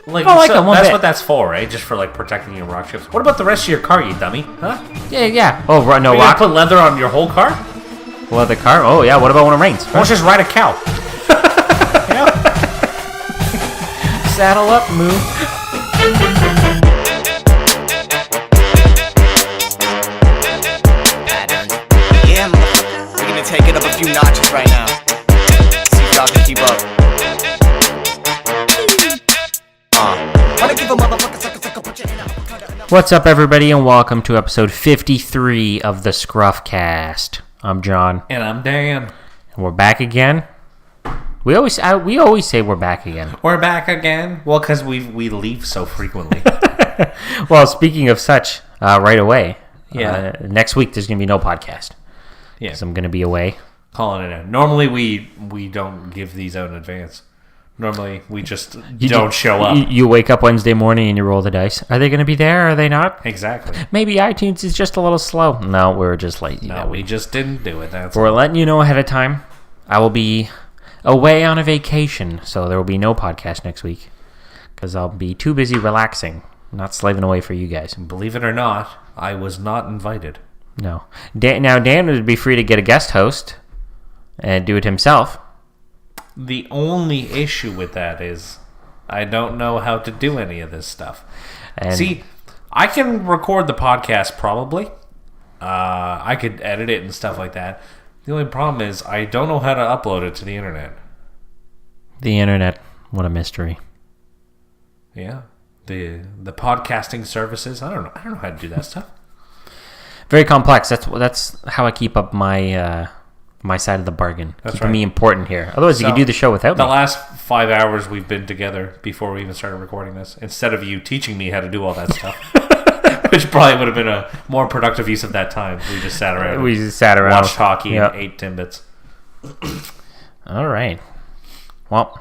That's what that's for, right? Just for like protecting your rock chips. What about the rest of your car, you dummy? Huh? Yeah. Oh, no, you rock. Put leather on your whole car? Leather car? Oh, yeah. What about when it rains? Why don't you just ride a cow? Saddle up, move. Yeah, motherfucker. We're gonna take it up a few notches right now. See if y'all can keep up. Wanna give a motherfucker sucker, put your hand up. What's up, everybody, and welcome to episode 53 of the ScruffCast. I'm Jon. And I'm Dan. And we're back again. We always say we're back again. We're back again. Well, because we leave so frequently. Well, speaking of such, right away. Yeah. Next week there's gonna be no podcast. Yeah. Because I'm gonna be away. Calling it out. Normally we don't give these out in advance. Normally we just don't show up. You wake up Wednesday morning and you roll the dice. Are they gonna be there? Are they not? Exactly. Maybe iTunes is just a little slow. No, we're just lazy. No, we just didn't do it. We're letting you know ahead of time. I will be away on a vacation, so there will be no podcast next week because I'll be too busy relaxing, not slaving away for you guys. Believe it or not, I was not invited. No. Dan would be free to get a guest host and do it himself. The only issue with that is I don't know how to do any of this stuff. And see, I can record the podcast probably. I could edit it and stuff like that. The only problem is I don't know how to upload it to the internet. The internet, what a mystery. Yeah. The podcasting services, I don't know how to do that stuff. Very complex. That's how I keep up my my side of the bargain. That's keeping right. me important here. Otherwise, you could do the show without me. The last 5 hours we've been together before we even started recording this, instead of you teaching me how to do all that stuff, which probably would have been a more productive use of that time. We just sat around. Watched hockey and ate Timbits. All right. Well,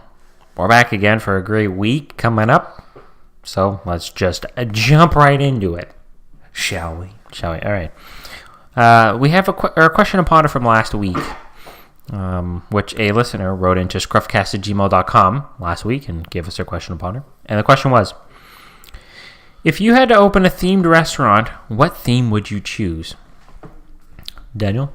we're back again for a great week coming up. So let's just jump right into it. Shall we? All right. We have a question and ponder from last week, which a listener wrote into scruffcast@gmail.com last week and gave us their question and ponder. And the question was, if you had to open a themed restaurant, what theme would you choose? Daniel,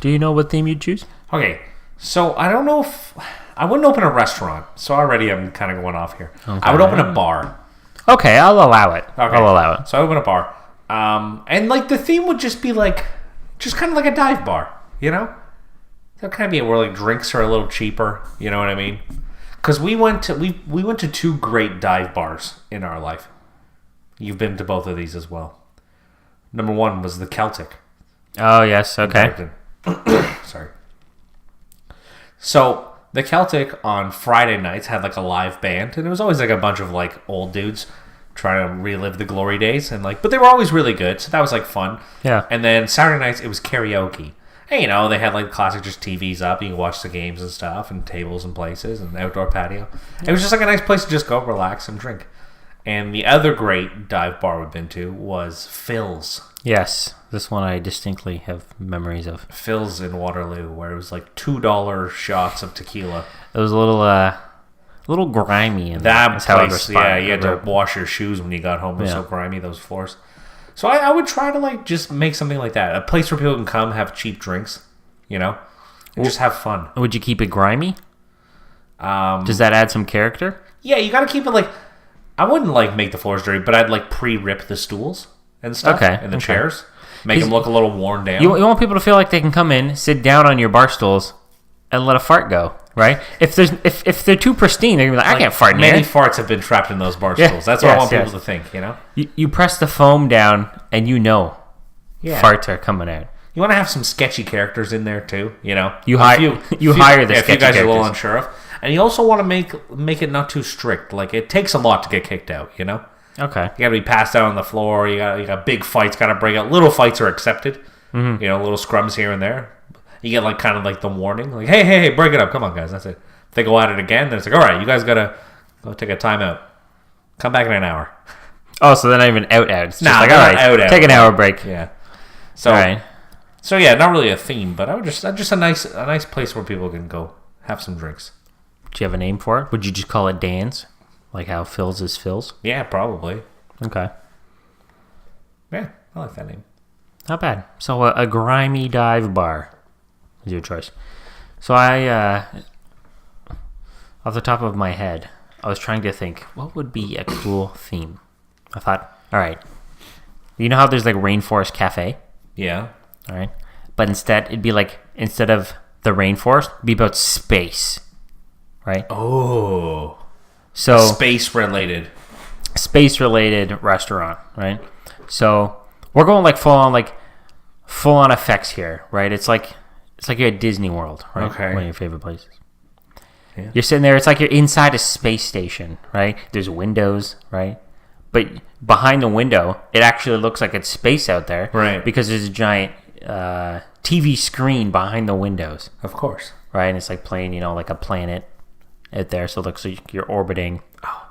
do you know what theme you'd choose? Okay, so I don't know if... I wouldn't open a restaurant, so already I'm kind of going off here. Okay. I would open a bar. Okay, I'll allow it. Okay. I'll allow it. So I open a bar. And like the theme would just be like... just kind of like a dive bar, you know? That kind of be where like drinks are a little cheaper, you know what I mean? Because we went to two great dive bars in our life. You've been to both of these as well. Number one was the Celtic. Oh, yes, okay. Sorry. So, the Celtic on Friday nights had like a live band, and it was always like a bunch of like old dudes trying to relive the glory days, and like, but they were always really good, so that was like fun. Yeah. And then Saturday nights it was karaoke. And you know, they had like classic just TVs up, you can watch the games and stuff, and tables and places, and outdoor patio. It was just like a nice place to just go relax and drink. And the other great dive bar we've been to was Phil's. Yes, this one I distinctly have memories of. Phil's in Waterloo, where it was like $2 shots of tequila. It was a little grimy in that place. Yeah, you had to wash your shoes when you got home. It was so grimy, those floors. So I would try to like just make something like that, a place where people can come have cheap drinks, you know, and just have fun. Would you keep it grimy? Does that add some character? Yeah, you got to keep it like. I wouldn't like make the floors dirty, but I'd like pre-rip the stools and stuff, and the chairs, make them look a little worn down. You want people to feel like they can come in, sit down on your bar stools, and let a fart go, right? If they're too pristine, they're gonna be like, I can't fart in here. Many farts have been trapped in those bar stools. That's what I want people to think, you know. You press the foam down, and you know, farts are coming out. You want to have some sketchy characters in there too, you know. You hire the sketchy characters. If you guys are a little unsure of. And you also want to make it not too strict. Like, it takes a lot to get kicked out, you know? Okay. You got to be passed out on the floor. You got big fights got to break out. Little fights are accepted. Mm-hmm. You know, little scrums here and there. You get, like, kind of like the warning. Like, hey, break it up. Come on, guys. That's it. If they go at it again, then it's like, all right, you guys got to go take a timeout. Come back in an hour. Oh, so they're not even out. It's just like, all right, out. Take an hour break. Yeah. So, all right. So, yeah, not really a theme, but I would just a nice place where people can go have some drinks. Do you have a name for it? Would you just call it Dan's? Like how Phil's is Phil's? Yeah, probably. Okay. Yeah, I like that name. Not bad. So a grimy dive bar is your choice. So I, off the top of my head, I was trying to think, what would be a cool theme? I thought, all right, you know how there's like Rainforest Cafe? Yeah. All right. But instead, it'd be like, instead of the rainforest, it'd be about space. Right? Oh. So Space-related restaurant, right? So we're going like full on effects here, right? It's like you're at Disney World, right? Okay. One of your favorite places. Yeah. You're sitting there, it's like you're inside a space station, right? There's windows, right? But behind the window, it actually looks like it's space out there. Right. Because there's a giant TV screen behind the windows. Of course. Right? And it's like playing, like a planet out there. So it looks like you're orbiting,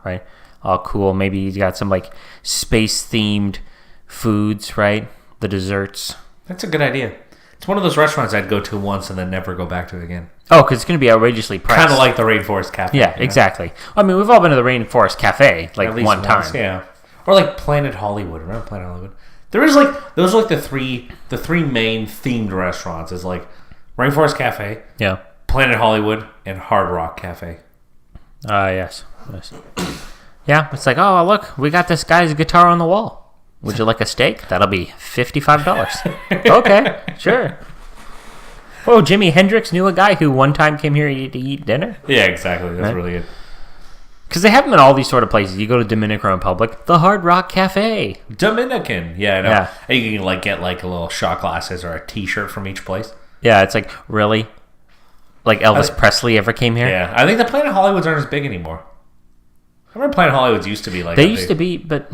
right? All cool. Maybe you got some like space-themed foods, right? The desserts. That's a good idea. It's one of those restaurants I'd go to once and then never go back to again. Oh, because it's going to be outrageously priced. Kind of like the Rainforest Cafe. Yeah, exactly. I mean, we've all been to the Rainforest Cafe like At least one once, time. yeah. Or like Planet Hollywood. Remember Planet Hollywood? There is like those are like the three main themed restaurants. Is like Rainforest Cafe, Yeah. Planet Hollywood, and Hard Rock Cafe. Yes. Yeah, it's like, oh, look, we got this guy's guitar on the wall. Would you like a steak? That'll be $55. Okay, sure. Oh, Jimi Hendrix knew a guy who one time came here to eat dinner. Yeah, exactly. That's Right. really good. Because they have them in all these sort of places. You go to Dominican Republic, the Hard Rock Cafe. Dominican. Yeah, I know. Yeah. And you can like get like a little shot glasses or a T-shirt from each place. Yeah, it's like, really? Like Elvis Presley ever came here? Yeah, I think the Planet Hollywoods aren't as big anymore. I remember Planet Hollywoods used to be like They used to be, but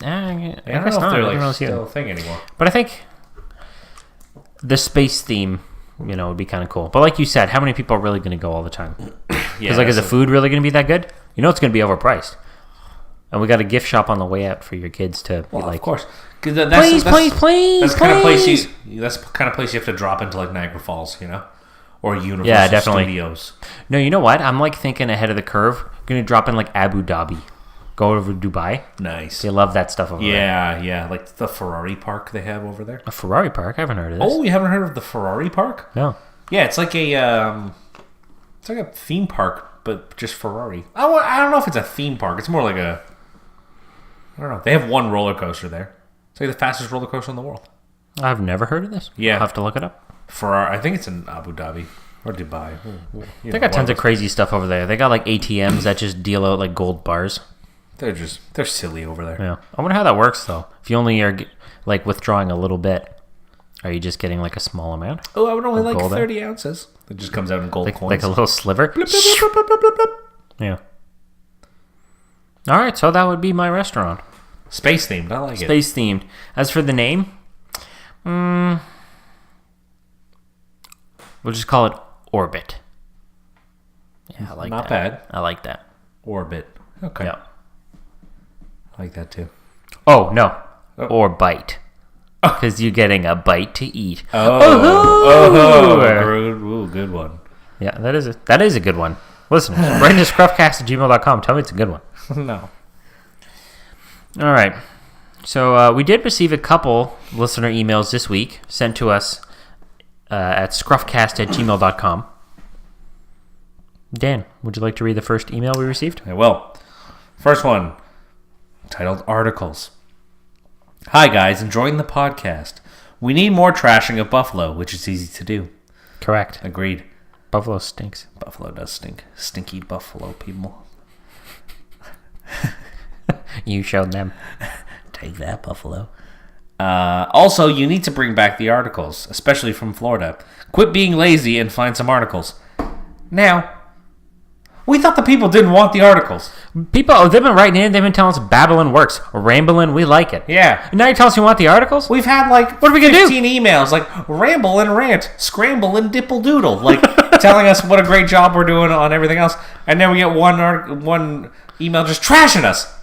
I I guess don't know if not. they're I like don't really see still them. a thing anymore. But I think the space theme, would be kind of cool. But like you said, how many people are really going to go all the time? Yeah, Because is the food really going to be that good? You know it's going to be overpriced. And we got a gift shop on the way out for your kids to be Well, like, of course. 'Cause please. That's the kind of place that's the kind of place you have to drop into like Niagara Falls, or Universal Yeah, definitely. Studios. No, you know what? I'm like thinking ahead of the curve. Going to drop in like Abu Dhabi. Go over to Dubai. Nice. They love that stuff over there. Yeah, like the Ferrari park they have over there. A Ferrari park? I haven't heard of this. Oh, you haven't heard of the Ferrari park? No. Yeah, it's like a theme park, but just Ferrari. I don't know if it's a theme park. It's more like I don't know. They have one roller coaster there. It's like the fastest roller coaster in the world. I've never heard of this. Yeah. I'll have to look it up. Ferrari. I think it's in Abu Dhabi or Dubai. They got tons of crazy stuff over there. They got like ATMs that just deal out like gold bars. They're silly over there. Yeah. I wonder how that works though. If you only are like withdrawing a little bit, are you just getting like a small amount? Oh, I would only like gold 30 ounces. It just comes out in gold coins. Like a little sliver? Blip, blip, blip, blip, blip, blip, blip. Yeah. All right, so that would be my restaurant. Space themed. I like it. Space themed. As for the name, we'll just call it Orbit. Yeah, I like Not that. bad. I like that. Orbit. Okay. Yeah. I like that too. Oh, no. Or bite. Because you're getting a bite to eat. Good one. Yeah, that is a good one. Listen, write into ScruffCast@gmail.com. Tell me it's a good one. No. All right. So we did receive a couple listener emails this week sent to us at ScruffCast@gmail.com. Dan, would you like to read the first email we received? I will. First one, titled Articles. Hi guys, enjoying the podcast. We need more trashing of Buffalo, which is easy to do. Correct. Agreed. Buffalo stinks. Buffalo does stink. Stinky Buffalo people. You showed them. Take that, Buffalo. Also, you need to bring back the articles, especially from Florida. Quit being lazy and find some articles. Now, we thought the people didn't want the articles. People, they've been writing in. They've been telling us babbling works. Rambling, we like it. Yeah. And now you're telling us you want the articles? We've had like What are we gonna do? 15 emails, like ramble and rant, scramble and dipple doodle, like telling us what a great job we're doing on everything else, and then we get one email just trashing us.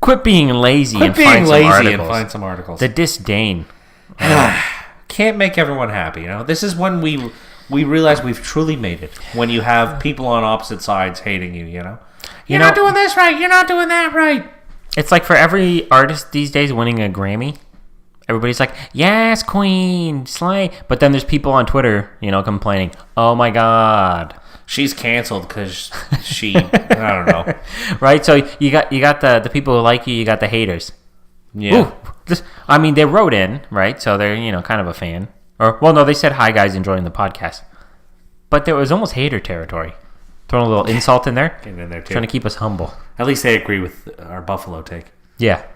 Quit being lazy Quit and being find some lazy articles. and find some articles. The disdain. Can't make everyone happy, This is when we realize we've truly made it. When you have people on opposite sides hating you, You're not doing this right. You're not doing that right. It's like for every artist these days winning a Grammy, everybody's like, yes, Queen, slay. But then there's people on Twitter, complaining, oh my God. She's canceled because she, I don't know. Right? So you got the people who like you got the haters. Yeah. Ooh, they wrote in, right? So they're, kind of a fan. Or, well, no, they said, hi, guys, enjoying the podcast. But there was almost hater territory. Throwing a little insult in there. Getting in there, too. Trying to keep us humble. At least they agree with our Buffalo take. Yeah.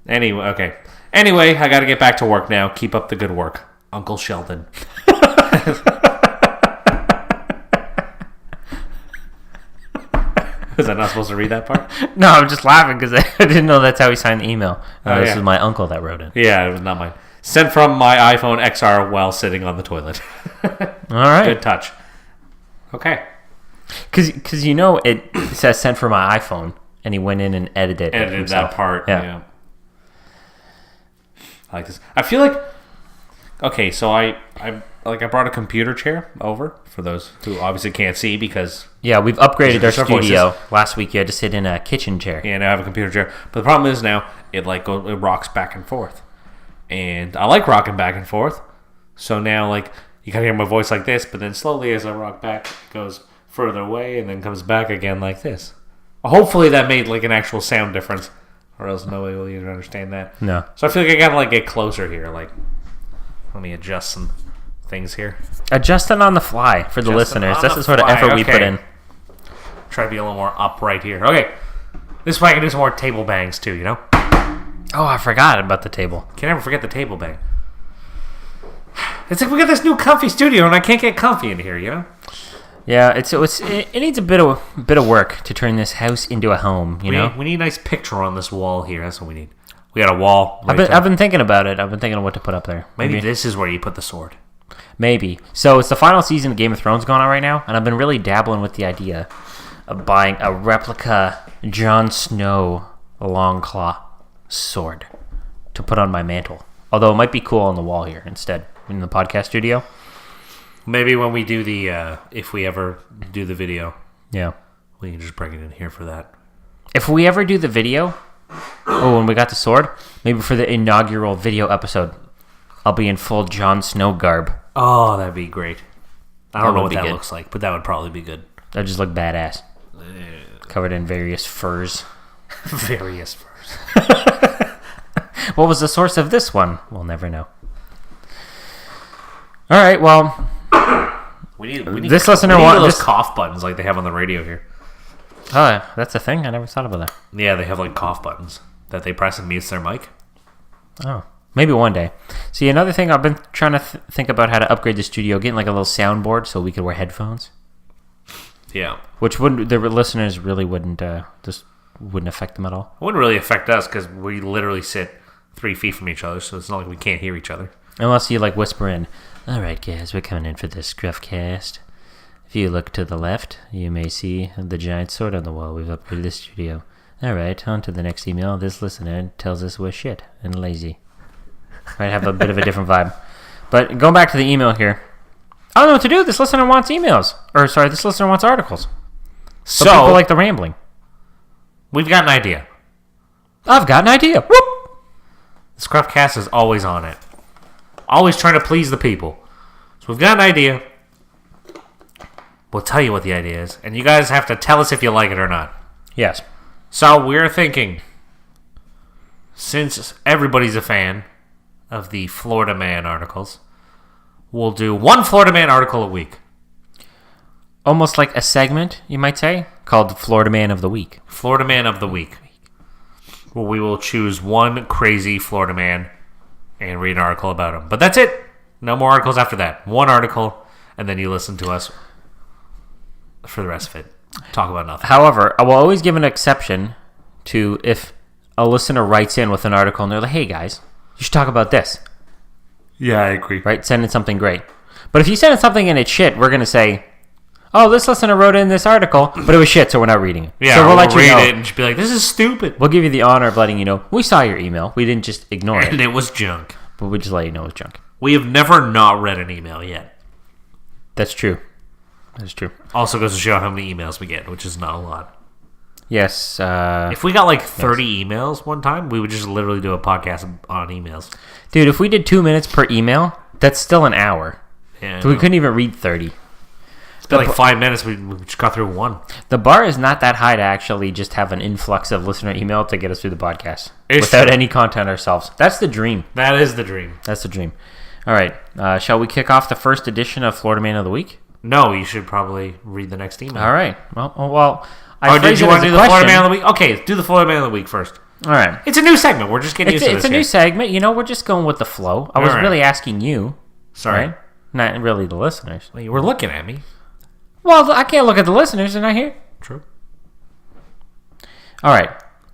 Anyway, okay. Anyway, I got to get back to work now. Keep up the good work. Uncle Sheldon. Was I not supposed to read that part? No, I'm just laughing because I didn't know that's how he signed the email. This is my uncle that wrote it. Yeah, it was not mine. Sent from my iPhone XR while sitting on the toilet. All right. Good touch. Okay. Because it says sent from my iPhone, and he went in and edited that part. Yeah. I like this. I feel like... Okay, so I brought a computer chair over for those who obviously can't see because... Yeah, we've upgraded our studio. Voices. Last week you had to sit in a kitchen chair. Yeah, now I have a computer chair. But the problem is now it rocks back and forth. And I like rocking back and forth. So now you kind of hear my voice like this, but then slowly as I rock back, it goes further away and then comes back again like this. Hopefully that made an actual sound difference, or else nobody will even understand that. No. So I feel like I gotta get closer here. Let me adjust some things here. Adjusting on the fly for the listeners. That's the sort of effort we put in. Try to be a little more upright here. Okay. This way I can do some more table bangs too, Oh, I forgot about the table. Can't ever forget the table bang. It's like we got this new comfy studio and I can't get comfy in here, Yeah, it needs a bit of work to turn this house into a home. We need a nice picture on this wall here. That's what we need. We got a wall. I've been thinking about it. I've been thinking of what to put up there. Maybe this is where you put the sword. Maybe. So it's the final season of Game of Thrones going on right now, and I've been really dabbling with the idea of buying a replica Jon Snow Longclaw sword to put on my mantle. Although it might be cool on the wall here instead in the podcast studio. Maybe when we do if we ever do the video, yeah, we can just bring it in here for that. If we ever do the video, when we got the sword, maybe for the inaugural video episode, I'll be in full Jon Snow garb. Oh, that'd be great. I don't know what that looks like, but that would probably be good. That'd just look badass. Covered in various furs. Various furs. What was the source of this one? We'll never know. All right, well... We need this listener wants those cough buttons like they have on the radio here. Oh, that's a thing? I never thought about that. Yeah, they have cough buttons that they press and mutes their mic. Oh, maybe one day. See, another thing I've been trying to think about how to upgrade the studio, getting a little soundboard so we could wear headphones. Yeah. Which the listeners really wouldn't affect them at all. It wouldn't really affect us because we literally sit 3 feet from each other, so it's not like we can't hear each other. Unless you whisper in, all right, guys, we're coming in for the ScruffCast. If you look to the left, you may see the giant sword on the wall. We've upgraded the studio. All right, on to the next email. This listener tells us we're shit and lazy. Might have a bit of a different vibe. But going back to the email here, I don't know what to do. This listener wants emails. This listener wants articles. So people like the rambling. We've got an idea. I've got an idea. Whoop! The ScruffCast is always on it. Always trying to please the people. So we've got an idea. We'll tell you what the idea is. And you guys have to tell us if you like it or not. Yes. So we're thinking, since everybody's a fan of the Florida Man articles, we'll do one Florida Man article a week. Almost like a segment, you might say, called Florida Man of the Week. Florida Man of the Week. Well, we will choose one crazy Florida man and read an article about him. But that's it. No more articles after that. One article, and then you listen to us for the rest of it. Talk about nothing. However, I will always give an exception to if a listener writes in with an article and they're like, hey guys, you should talk about this. Yeah, I agree. Right? Send in something great. But if you send in something and it's shit, we're going to say, oh, this listener wrote in this article, but it was shit, so we're not reading it. Yeah, so we'll read it and just be like, this is stupid. We'll give you the honor of letting you know, we saw your email. We didn't just ignore it. And it was junk. But we just let you know it was junk. We have never not read an email yet. That's true. That's true. Also goes to show how many emails we get, which is not a lot. Yes. If we got like 30 emails one time, we would just literally do a podcast on emails. Dude, if we did 2 minutes per email, that's still an hour. Yeah, So we couldn't even read 30. It's been like 5 minutes. We just got through one. The bar is not that high to actually just have an influx of listener email to get us through the podcast. It's without true. any content ourselves. That's the dream. That is the dream. That's the dream. All right. Shall we kick off the first edition of Florida Man of the Week? No, you should probably read the next email. All right. Well did you want to do the Florida Man of the Week? Okay, do the Florida Man of the Week first. All right. It's a new segment. We're just getting used to this. It's a new segment. You know, we're just going with the flow. I was really asking you. Sorry. Right? Not really the listeners. Well, you were looking at me. Well, I can't look at the listeners. They're not here. True. All right.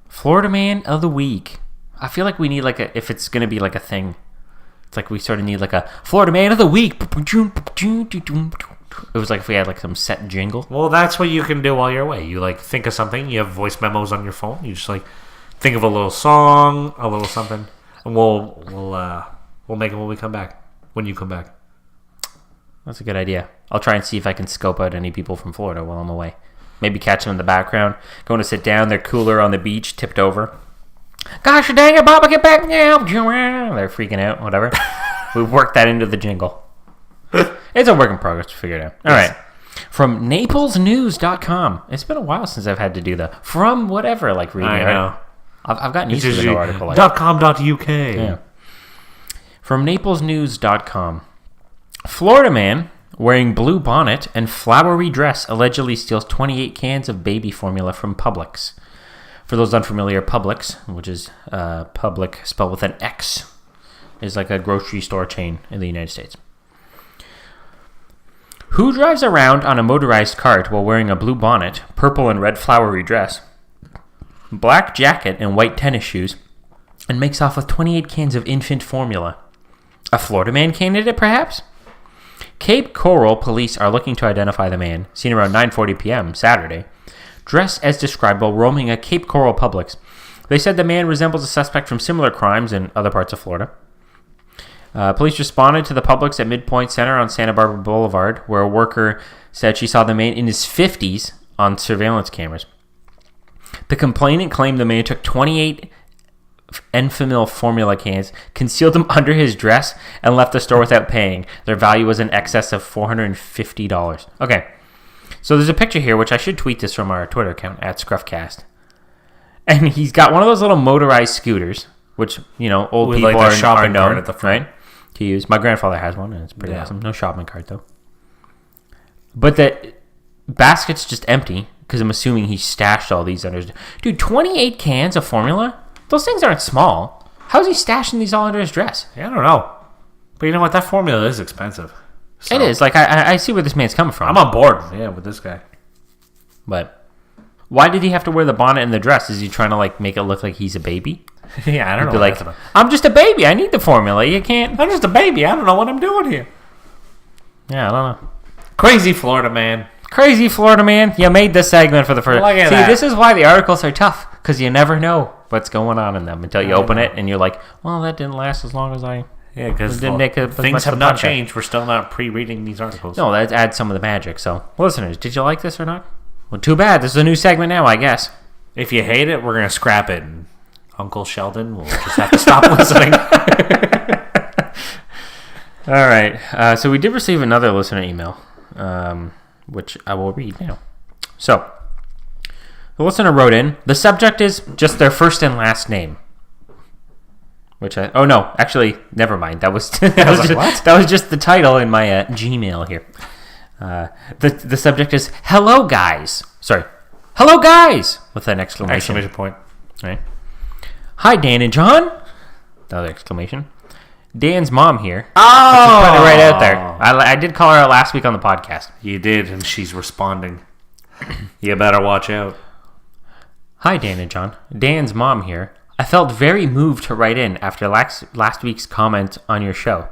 Florida Man of the Week. I feel like we need if it's going to be like a thing, it's like we sort of need like a Florida Man of the Week. It was like if we had like some set jingle. Well, that's what you can do while you're away. You like think of something. You have voice memos on your phone. You just like think of a little song, a little something, and we'll make it when we come back. When you come back. That's a good idea. I'll try and see if I can scope out any people from Florida while I'm away. Maybe catch them in the background. Going to sit down. They're cooler on the beach, tipped over. Gosh dang it, Baba, get back now. They're freaking out, whatever. We worked that into the jingle. It's a work in progress to figure it out. All right. From NaplesNews.com. It's been a while since I've had to do the from whatever, like reading. I know. I've gotten used to the no article. .com.uk. Yeah. From NaplesNews.com. Florida man wearing blue bonnet and flowery dress allegedly steals 28 cans of baby formula from Publix. For those unfamiliar, Publix, which is public spelled with an X, is like a grocery store chain in the United States. Who drives around on a motorized cart while wearing a blue bonnet, purple and red flowery dress, black jacket and white tennis shoes, and makes off with 28 cans of infant formula? A Florida man candidate, perhaps? Cape Coral police are looking to identify the man, seen around 9:40 p.m. Saturday, dressed as described while roaming a Cape Coral Publix. They said the man resembles a suspect from similar crimes in other parts of Florida. Police responded to the Publix at Midpoint Center on Santa Barbara Boulevard, where a worker said she saw the man in his 50s on surveillance cameras. The complainant claimed the man took 28 Enfamil formula cans, concealed them under his dress, and left the store without paying. Their value was in excess of $450. Okay, so there's a picture here, which I should tweet this from our Twitter account, at ScruffCast. And he's got one of those little motorized scooters, which, you know, old with people like the are shopping known, cart at the front. right, to use. My grandfather has one, and it's pretty Yeah. awesome. No shopping cart, though. But the basket's just empty, because I'm assuming he stashed all these under his... Dude, 28 cans of formula? Those things aren't small. How's he stashing these all under his dress? Yeah, I don't know. But you know what? That formula is expensive. So It is. Like, I see where this man's coming from. I'm on board. Yeah, with this guy. But why did he have to wear the bonnet and the dress? Is he trying to, like, make it look like he's a baby? Yeah, I don't know. Be what like, that's about. I'm just a baby. I need the formula. You can't... I'm just a baby. I don't know what I'm doing here. Yeah, I don't know. Crazy Florida man. Crazy Florida man. You made this segment for the first... Look at See, that. this is why the articles are tough, because you never know what's going on in them until you open it and you're like, well, that didn't last as long as I... Yeah, because Didn't make as much things have of the not podcast. changed. We're still not pre-reading these articles. No, that adds some of the magic. So, listeners, did you like this or not? Well, too bad. This is a new segment now, I guess. If you hate it, we're going to scrap it. And Uncle Sheldon will just have to stop listening. All right. So we did receive another listener email, which I will read now. So the listener wrote in. The subject is just their first and last name. Oh no, actually, never mind. That was that was just the title in my Gmail here. The subject is hello guys. Sorry, hello guys with an exclamation point. Right. Hi Dan and John. Another exclamation. Dan's mom here. Oh! Put it right out there. I did call her out last week on the podcast. You did, and she's responding. You better watch out. Hi, Dan and John. Dan's mom here. I felt very moved to write in after last week's comment on your show.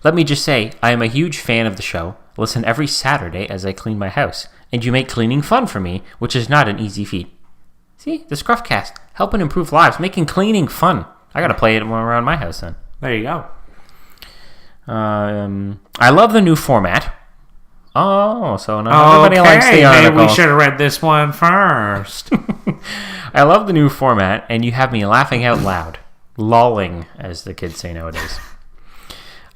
Let me just say, I am a huge fan of the show. Listen every Saturday as I clean my house. And you make cleaning fun for me, which is not an easy feat. See? The ScruffCast. Helping improve lives. Making cleaning fun. I gotta play it around my house then. There you go. I love the new format. Oh, so not everybody likes the article. Maybe we should have read this one first. I love the new format, and you have me laughing out loud. Lolling, as the kids say nowadays.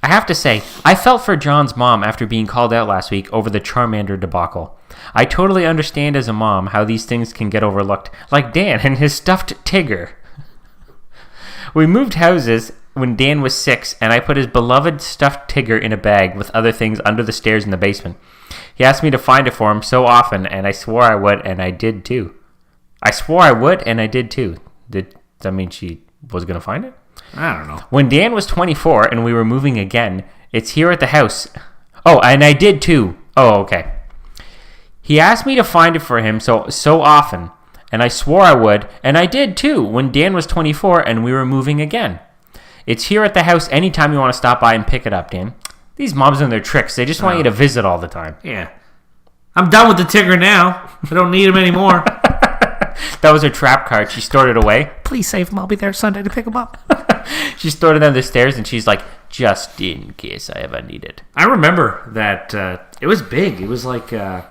I have to say, I felt for Jon's mom after being called out last week over the Charmander debacle. I totally understand as a mom how these things can get overlooked, like Dan and his stuffed Tigger. We moved houses when Dan was 6, and I put his beloved stuffed Tigger in a bag with other things under the stairs in the basement. He asked me to find it for him so often, and I swore I would, and I did too. Did that mean she was going to find it? I don't know. When Dan was 24 and we were moving again, it's here at the house. Oh, and I did too. Oh, okay. He asked me to find it for him so often, and I swore I would, and I did too when Dan was 24 and we were moving again. It's here at the house anytime you want to stop by and pick it up, Dan. These moms and their tricks, they just want you to visit all the time. Yeah. I'm done with the Tigger now. I don't need him anymore. That was her trap card. She stored it away. Please save him. I'll be there Sunday to pick him up. She stored it on the stairs, and she's like, just in case I ever need it. I remember that it was big. It was like... I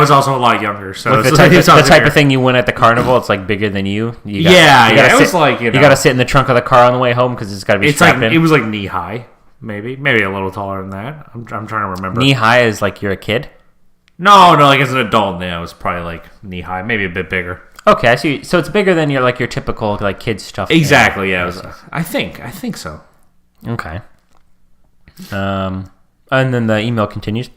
was also a lot younger. So like the type of thing you win at the carnival, it's like bigger than you. You gotta it was like, you got to sit in the trunk of the car on the way home because it's got to be strapped in. It was like knee high, maybe a little taller than that. I'm trying to remember. Knee high is like you're a kid? No, like as an adult now, it's probably like knee high, maybe a bit bigger. Okay, I see. So it's bigger than your typical like kid stuff. Exactly. Yeah. I think so. Okay. And then the email continues.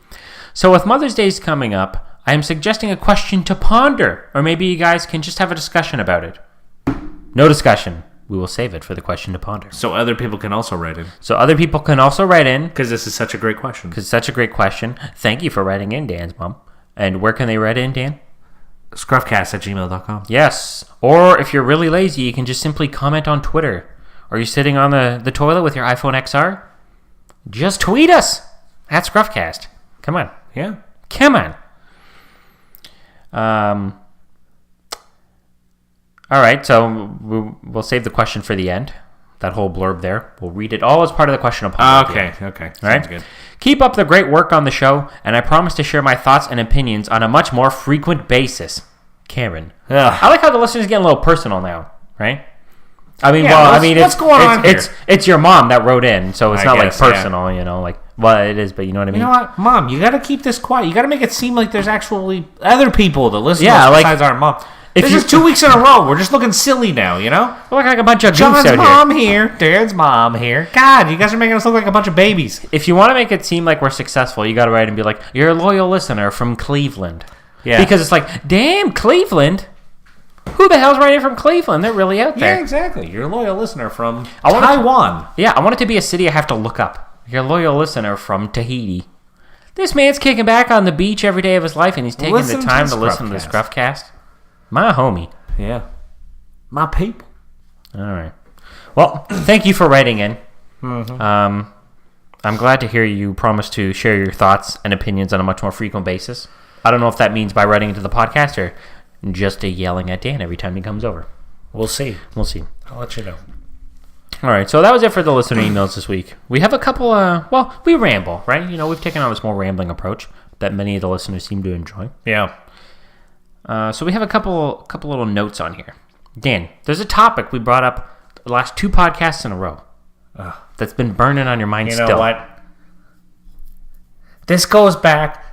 So with Mother's Day's coming up, I am suggesting a question to ponder, or maybe you guys can just have a discussion about it. No discussion. We will save it for the question to ponder. So other people can also write in. Because this is such a great question. Thank you for writing in, Dan's mom. And where can they write in, Dan? ScruffCast@gmail.com. Yes. Or if you're really lazy, you can just simply comment on Twitter. Are you sitting on the toilet with your iPhone XR? Just tweet us at ScruffCast. Come on. Yeah. Come on. All right, so we'll save the question for the end. That whole blurb there. We'll read it all as part of the question upon. Okay. All right? Sounds good. Keep up the great work on the show, and I promise to share my thoughts and opinions on a much more frequent basis. Karen. Ugh. I like how the listeners get a little personal now, right? I mean, what's going on here? It's your mom that wrote in, so it's not guess, like personal, you know, like, well, it is, but you know what I mean? You know what, Mom? You got to keep this quiet. You got to make it seem like there's actually other people that listen to us besides our mom. This is 2 weeks in a row. We're just looking silly now, you know? We look like a bunch of goofs John's out mom here. Dad's mom here. God, you guys are making us look like a bunch of babies. If you want to make it seem like we're successful, you got to write and be like, you're a loyal listener from Cleveland. Yeah. Because it's like, damn, Cleveland? Who the hell's writing from Cleveland? They're really out there. Yeah, exactly. You're a loyal listener from Taiwan. I want it to be a city I have to look up. You're a loyal listener from Tahiti. This man's kicking back on the beach every day of his life, and he's taking the time to listen to the ScruffCast. My homie. Yeah. My people. All right. Well, thank you for writing in. Mm-hmm. I'm glad to hear you promise to share your thoughts and opinions on a much more frequent basis. I don't know if that means by writing into the podcast or just yelling at Dan every time he comes over. We'll see. I'll let you know. All right, so that was it for the listener emails this week. We have a couple, we ramble, right? You know, we've taken on this more rambling approach that many of the listeners seem to enjoy. Yeah. So we have a couple little notes on here. Dan, there's a topic we brought up the last 2 podcasts in a row that's been burning on your mind still. You know what? This goes back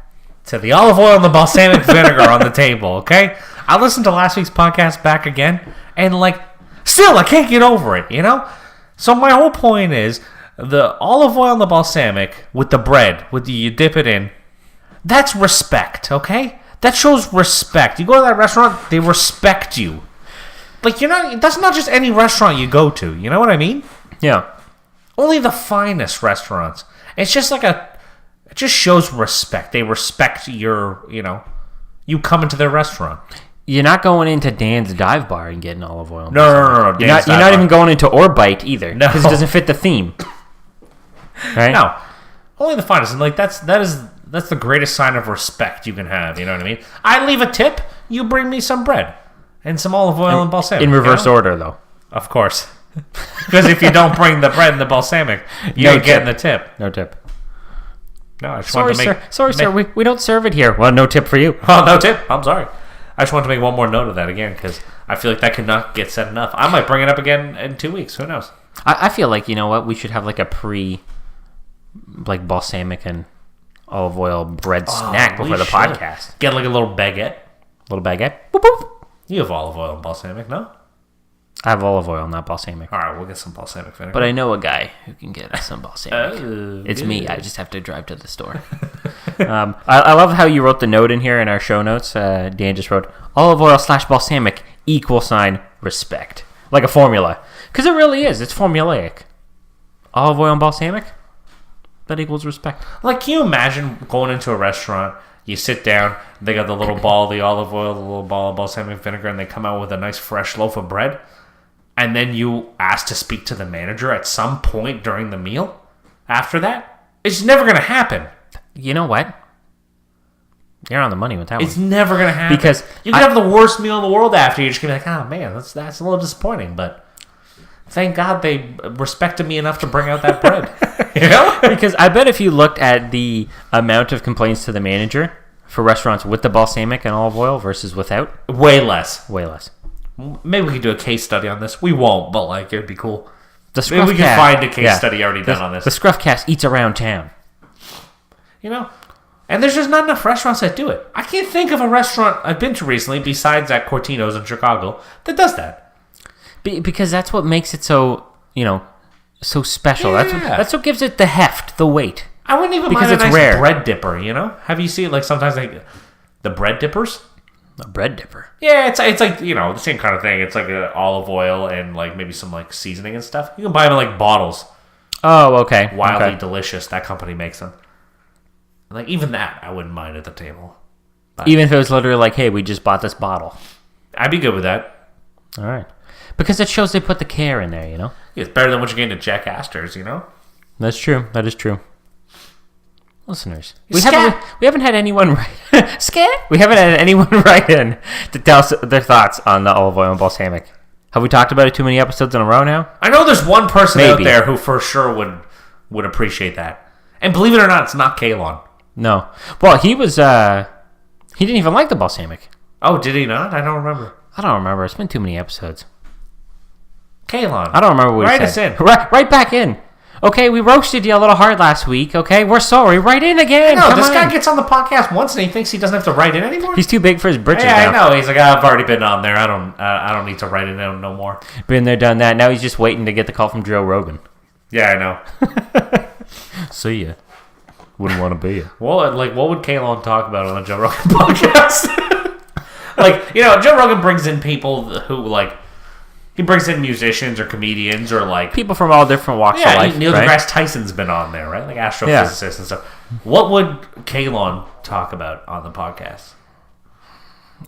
to the olive oil and the balsamic vinegar on the table, okay? I listened to last week's podcast back again, and still I can't get over it, you know? So my whole point is, the olive oil and the balsamic with the bread, you dip it in, that's respect, okay? That shows respect. You go to that restaurant, they respect you. That's not just any restaurant you go to, you know what I mean? Yeah. Only the finest restaurants. It's just it just shows respect. They respect you you come into their restaurant. You're not going into Dan's dive bar and getting olive oil. No. You're not even going into Orbite either. No. Because it doesn't fit the theme. Right? No. Only the finest. And that's the greatest sign of respect you can have. You know what I mean? I leave a tip. You bring me some bread. And some olive oil and balsamic. In reverse order, though. Of course. Because if you don't bring the bread and the balsamic, you ain't getting the tip. No tip. No, I just Sorry, wanted to make... sir. Sorry, sir. We don't serve it here. Well, no tip for you. Oh, no tip. I'm sorry. I just wanted to make one more note of that again because I feel like that could not get said enough. I might bring it up again in 2 weeks. Who knows? I feel like, you know what? We should have like a balsamic and olive oil bread snack before the podcast. Get like a little baguette. Little baguette. Boop, boop. You have olive oil and balsamic, no? I have olive oil, not balsamic. All right, we'll get some balsamic vinegar. But I know a guy who can get us some balsamic. It's good. me. I just have to drive to the store. I love how you wrote the note in here in our show notes. Dan just wrote, olive oil / balsamic = respect. Like a formula. Because it really is. It's formulaic. Olive oil and balsamic, that equals respect. Like, can you imagine going into a restaurant, you sit down, they got the little ball of the olive oil, the little ball of balsamic vinegar, and they come out with a nice fresh loaf of bread? And then you ask to speak to the manager at some point during the meal after that? It's never going to happen. You know what? You're on the money with that one. It's never going to happen. Because you can have the worst meal in the world after. You're just going to be like, oh, man, that's a little disappointing. But thank God they respected me enough to bring out that bread. You know? Because I bet if you looked at the amount of complaints to the manager for restaurants with the balsamic and olive oil versus without, way less. way less. Maybe we could do a case study on this. We won't, but like it'd be cool. Maybe we can find a case study already done on this. The ScruffCast eats around town. You know? And there's just not enough restaurants that do it. I can't think of a restaurant I've been to recently, besides at Cortino's in Chicago, that does that. Because that's what makes it so, so special. Yeah. That's what gives it the heft, the weight. I wouldn't even Because mind a it's nice rare. bread dipper, you know? Have you seen, like, sometimes like the bread dippers? A bread dipper. Yeah, it's like, the same kind of thing. It's like olive oil and like maybe some like seasoning and stuff. You can buy them in like bottles. Oh, okay. Wildly delicious. That company makes them. Like even that, I wouldn't mind at the table. But Even if it was literally like, hey, we just bought this bottle. I'd be good with that. All right. Because it shows they put the care in there, It's better than what you're getting at Jack Astor's, That's true. That is true. Listeners, we Scat. haven't had anyone write Scat. We haven't had anyone write in to tell us their thoughts on the olive oil and balsamic. Have we talked about it too many episodes in a row now? I know there's one person out Maybe. there who for sure would appreciate that. And believe it or not, it's not Kalon. No. Well, he was. He didn't even like the balsamic. Oh, did he not? I don't remember. I don't remember. It's been too many episodes. Kalon. I don't remember what Write he us said. in. Right back in. Okay, we roasted you a little hard last week. Okay, we're sorry. Write in again. No, Come this on. guy gets on the podcast once and he thinks he doesn't have to write in anymore. He's too big for his britches Yeah, now. I know. He's like, I've already been on there. I don't need to write it in no more. Been there, done that. Now he's just waiting to get the call from Joe Rogan. Yeah, I know. See ya. Wouldn't want to be ya. Well, like, what would Kalon talk about on the Joe Rogan podcast? Like, Joe Rogan brings in people who, like, he brings in musicians or comedians or, like... People from all different walks of life, Neil right? deGrasse Tyson's been on there, right? Like, astrophysicists and stuff. What would Kalon talk about on the podcast?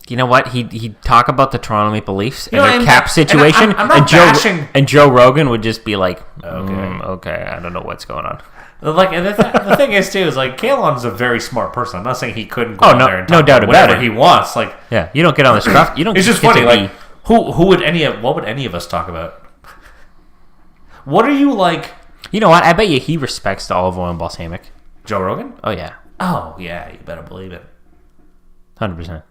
You know what? He'd talk about the Toronto Maple Leafs and know, their and- cap situation, and I'm not bashing- and Joe Rogan would just be like, Okay. okay, I don't know what's going on. Like, and the thing is, too, is, like, Kalon's a very smart person. I'm not saying he couldn't go Oh, on no- there and no talk doubt about about whatever it. he wants. Like, Yeah, you don't get on the scruff. You don't. it's just get funny. to Like, be- who would what would any of us talk about? What are you like, You know what? I bet you he respects the olive oil and balsamic. Joe Rogan? Oh yeah, Oh, yeah, you better believe it. 100%.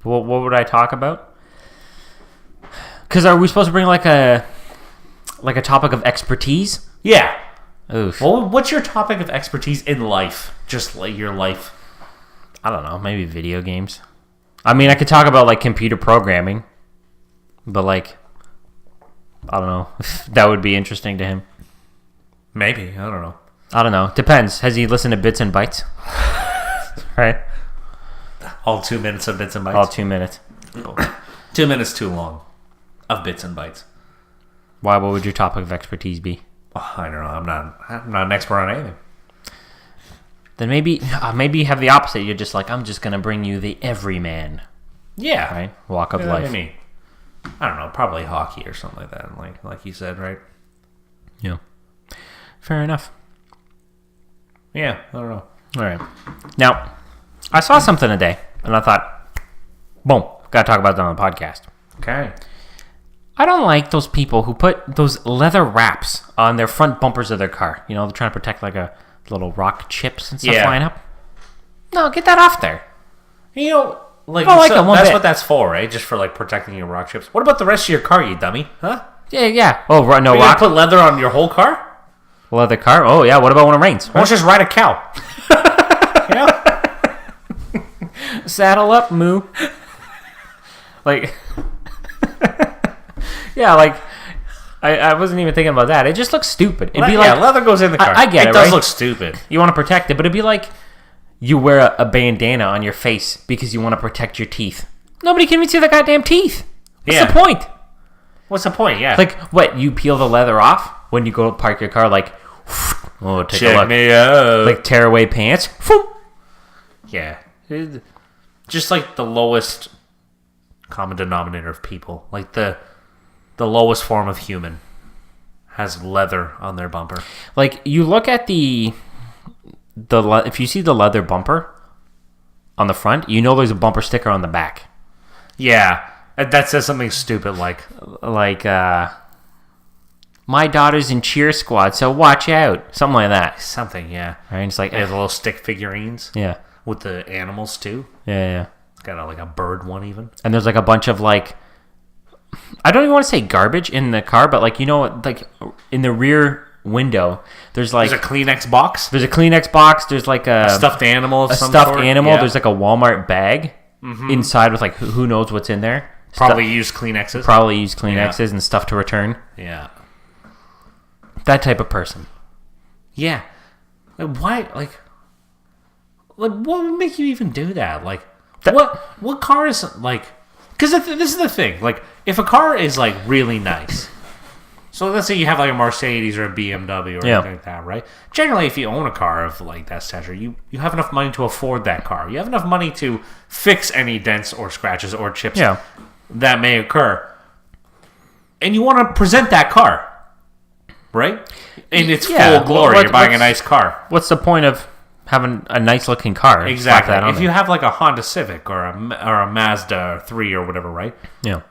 What would I talk about? Because are we supposed to bring like a topic of expertise? Yeah. Oof. Well, what's your topic of expertise in life? Just like your life. I don't know. Maybe video games. I mean, I could talk about like computer programming, but like, I don't know. That would be interesting to him. Maybe. I don't know. I don't know. Depends. Has he listened to Bits and Bytes? Right? All 2 minutes of bits and bytes. All 2 minutes. 2 minutes too long of bits and bytes. Why? What would your topic of expertise be? Oh, I don't know. I'm not an expert on anything. Then maybe you have the opposite. You're just like, I'm just gonna bring you the everyman, Yeah. right? Walk of You know what life. I mean, I don't know. Probably hockey or something like that. Like you said, right? Yeah. Fair enough. Yeah. I don't know. All right. Now, I saw something today, and I thought, boom, gotta talk about that on the podcast. Okay. I don't like those people who put those leather wraps on their front bumpers of their car. They're trying to protect like little rock chips and stuff Yeah. flying up. No, get that off there. You know, like, I like so them one that's bit. what that's for, right? Just for like protecting your rock chips. What about the rest of your car, you dummy? Huh? Yeah. Oh, no You gonna rock put leather on your whole car? leather car. Oh yeah. What about when it rains? Why don't you just ride a cow? You know? Saddle up, moo. Like, yeah, like I wasn't even thinking about that. It just looks stupid. It'd be like leather goes in the car. I get it, It does right? look stupid. You want to protect it, but it'd be like you wear a bandana on your face because you want to protect your teeth. Nobody can even see the goddamn teeth. What's Yeah. the point? What's the point? Yeah. Like, what? You peel the leather off when you go to park your car? Like, oh, take a check look. me out. Like tear away pants. Yeah. Just like the lowest common denominator of people. Like the lowest form of human has leather on their bumper. Like, you look at if you see the leather bumper on the front, you know there's a bumper sticker on the back. Yeah. That says something stupid like My daughter's in cheer squad, so watch out. Something like that. something, yeah. Right? It's like, They have the little stick figurines yeah. with the animals too. Yeah. It's got like a bird one even. And there's like a bunch of like, I don't even want to say garbage in the car, but like, you know, like in the rear window, there's like, There's a Kleenex box. there's a Kleenex box, there's like a Stuffed animal of a some stuffed sort. animal, Yeah. there's like a Walmart bag inside with like who knows what's in there. Probably use Kleenexes. Probably use Kleenexes and stuff to return. Yeah. That type of person. Yeah. Like, why? Like, what would make you even do that? Like, what car is like? Because this is the thing. Like, if a car is like really nice, so let's say you have like a Mercedes or a BMW or anything like that, right? Generally, if you own a car of like that stature, you have enough money to afford that car. You have enough money to fix any dents or scratches or chips that may occur, and you want to present that car, right? In its full glory, you're buying a nice car. What's the point of having a nice looking car? Exactly. Slap that on If you have like a Honda Civic or a Mazda 3 or whatever, right? yeah.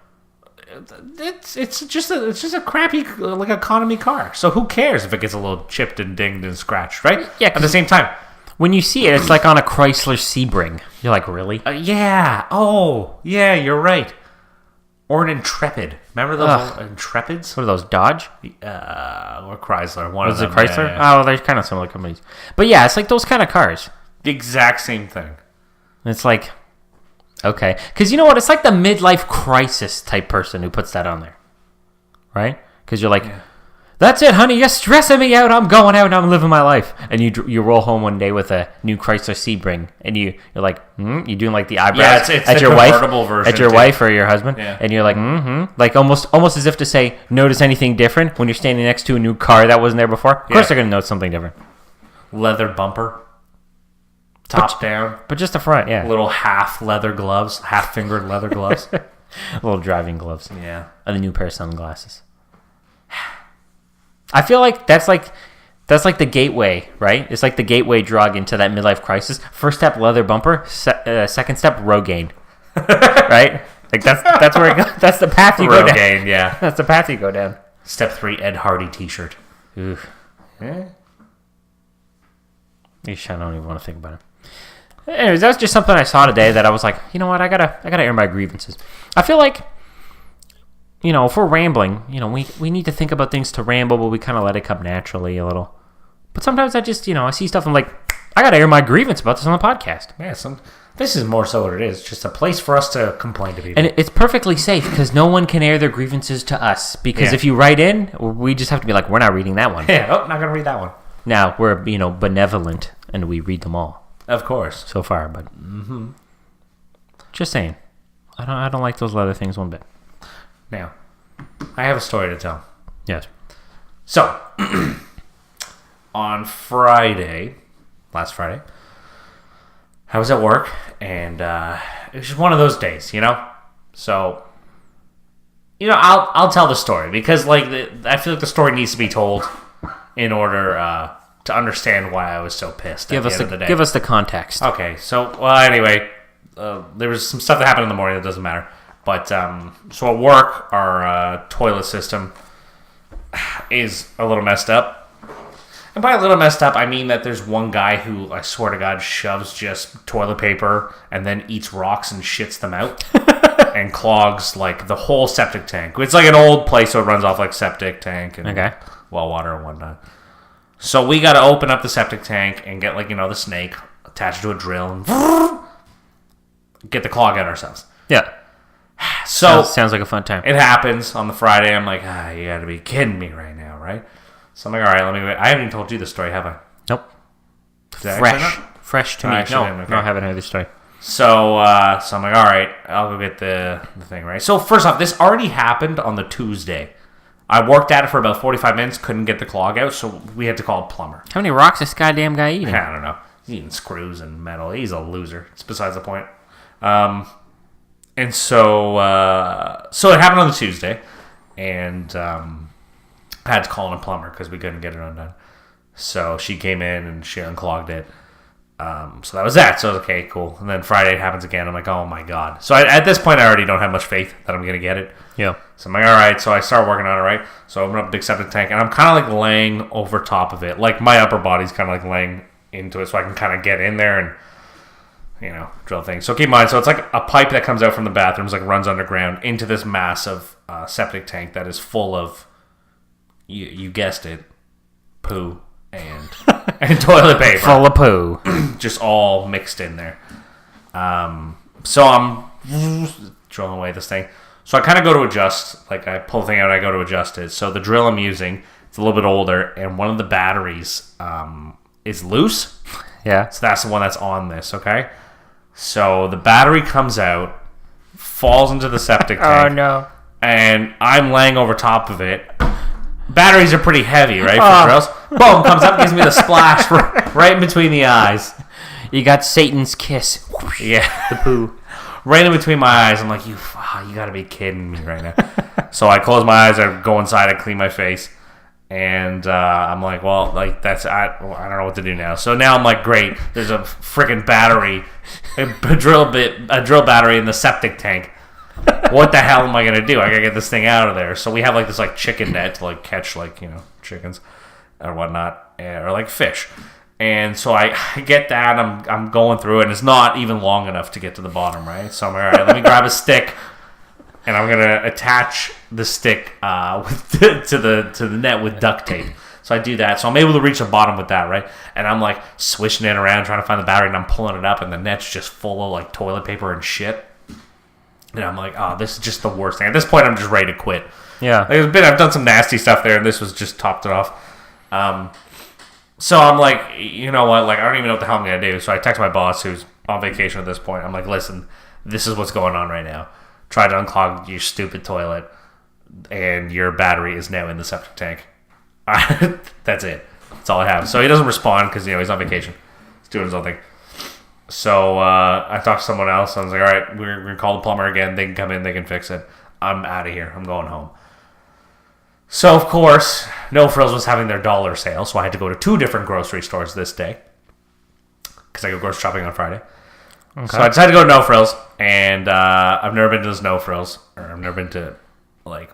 It's just a crappy like economy car. So who cares if it gets a little chipped and dinged and scratched, right? Yeah, At the same time, When you see it, it's like on a Chrysler Sebring. You're like, really? yeah. Oh, yeah. You're right. Or an Intrepid. Remember those old Intrepids? What are those, Dodge? Or Chrysler. One Was of it them. Chrysler? Yeah. Oh, they're kind of similar companies. But yeah, it's like those kind of cars. The exact same thing. It's like, okay. Because you know what? It's like the midlife crisis type person who puts that on there. Right? Because you're like, that's it, honey. You're stressing me out. I'm going out and I'm living my life. And you roll home one day with a new Chrysler Sebring. And you're like, you're doing like the eyebrows it's at the your wife. convertible version, At your too. wife or your husband. Yeah. And you're like, Like almost as if to say, notice anything different when you're standing next to a new car that wasn't there before. Of course they're going to notice something different. Leather bumper. Top down. But just the front, yeah. Little half leather gloves. Half fingered leather gloves. Little driving gloves. Yeah. And a new pair of sunglasses. I feel like that's like the gateway, right? It's like the gateway drug into that midlife crisis. First step, leather bumper. Second step, Rogaine. Right? Like that's where it goes. That's the path you go down. Rogaine, yeah. That's the path you go down. Step 3, Ed Hardy t-shirt. Ooh. Yeah. I don't even want to think about it. Anyways, that was just something I saw today that I was like, you know what? I gotta air my grievances. I feel like, you know, if we're rambling, you know, we need to think about things to ramble, but we kind of let it come naturally a little. But sometimes I just, you know, I see stuff, I'm like, I gotta air my grievance about this on the podcast. Yeah, this is more so what it is. Just a place for us to complain to people. And it's perfectly safe because no one can air their grievances to us. Because Yeah. if you write in, we just have to be like, we're not reading that one. yeah, not going to read that one. Now, we're, you know, benevolent and we read them all Of course. so far, but just saying. I don't like those leather things one bit. Now, I have a story to tell. Yes. So, on last Friday, I was at work, and it was just one of those days, you know? So, you know, I'll tell the story, because, like, I feel like the story needs to be told in order to understand why I was so pissed at the end of the day. Give us the context. Okay, so, well, anyway, there was some stuff that happened in the morning that doesn't matter. But, so at work, our toilet system is a little messed up. And by a little messed up, I mean that there's one guy who, I swear to God, shoves just toilet paper and then eats rocks and shits them out and clogs like the whole septic tank. It's like an old place, so it runs off like septic tank and well water and whatnot. So we got to open up the septic tank and get like, the snake attached to a drill and get the clog out ourselves. Yeah. So sounds like a fun time. It happens on the Friday. I'm like, you got to be kidding me right now, right? So I'm like, all right, let me wait. I haven't even told you the story, have I? Nope. Fresh to me. I haven't heard the story. So I'm like, all right, I'll go get the thing, right? So first off, this already happened on the Tuesday. I worked at it for about 45 minutes, couldn't get the clog out, so we had to call a plumber. How many rocks is this goddamn guy eating? I don't know. He's eating screws and metal. He's a loser. It's besides the point. And so it happened on the Tuesday, and I had to call in a plumber because we couldn't get it undone. So she came in and she unclogged it. So that was that. So I was okay, cool. And then Friday it happens again. I'm like, oh my God. So at this point, I already don't have much faith that I'm going to get it. Yeah. So I'm like, all right. So I start working on it, right? So I open up a big septic tank, and I'm kind of like laying over top of it. Like my upper body's kind of like laying into it so I can kind of get in there and, drill things. So keep in mind, so it's like a pipe that comes out from the bathrooms, like runs underground into this massive septic tank that is full of, you guessed it, poo and toilet paper. Full of poo. Just all mixed in there. So I'm drilling away this thing. So I kind of go to adjust. Like I pull the thing out, I go to adjust it. So the drill I'm using, it's a little bit older, and one of the batteries is loose. Yeah. So that's the one that's on this, okay? So the battery comes out, falls into the septic tank. Oh, no. And I'm laying over top of it. Batteries are pretty heavy, right, for drills? Boom, comes up, gives me the splash right in between the eyes. You got Satan's kiss. Yeah. The poo. Right in between my eyes. I'm like, you gotta be kidding me right now. So I close my eyes, I go inside, I clean my face. And I'm like, well, like I don't know what to do now. So now I'm like, great, there's a freaking battery, a drill battery in the septic tank. What the hell am I gonna do? I gotta get this thing out of there. So we have like this like chicken net to like catch like chickens or whatnot, or like fish. And so I get that. I'm going through it, and it's not even long enough to get to the bottom, right? So I'm like, all right, let me grab a stick, and I'm gonna attach the stick to the net with duct tape. So I do that. So I'm able to reach the bottom with that, right? And I'm like swishing it around, trying to find the battery, and I'm pulling it up, and the net's just full of like toilet paper and shit. And I'm like, oh, this is just the worst thing. At this point, I'm just ready to quit. Yeah. I've done some nasty stuff there, and this was just topped it off. So I'm like, you know what? Like, I don't even know what the hell I'm going to do. So I text my boss, who's on vacation at this point. I'm like, listen, this is what's going on right now. Try to unclog your stupid toilet, and your battery is now in the septic tank. That's it. That's all I have. So he doesn't respond because, he's on vacation. He's doing his own thing. So I talked to someone else. I was like, all right, we're going to call the plumber again. They can come in. They can fix it. I'm out of here. I'm going home. So, of course, No Frills was having their dollar sale. So I had to go to 2 different grocery stores this day because I go grocery shopping on Friday. Okay. So I decided to go to No Frills. And I've never been to this No Frills. Or I've never been to, I've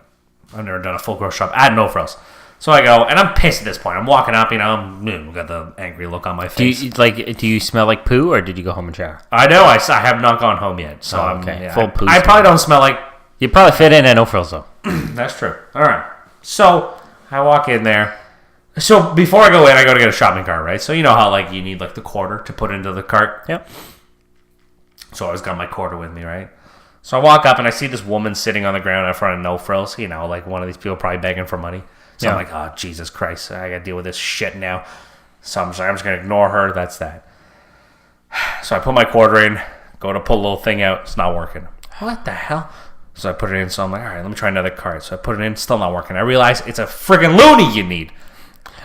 never done a full grocery shop at No Frills. So I go, and I'm pissed at this point. I'm walking up, I'm got the angry look on my face. Do you smell like poo, or did you go home and shower? I know. I have not gone home yet. So okay. Full poo. I probably don't smell like... You probably fit in at No Frills, though. That's true. All right. So I walk in there. So before I go in, I go to get a shopping cart, right? So you know how you need the quarter to put into the cart? Yep. So I always got my quarter with me, right? So I walk up, and I see this woman sitting on the ground in front of No Frills. One of these people probably begging for money. So I'm like, oh, Jesus Christ, I got to deal with this shit now. So I'm just going to ignore her. That's that. So I put my quarter in, go to pull a little thing out. It's not working. What the hell? So I put it in. So I'm like, all right, let me try another card. So I put it in. Still not working. I realize it's a friggin' loonie you need.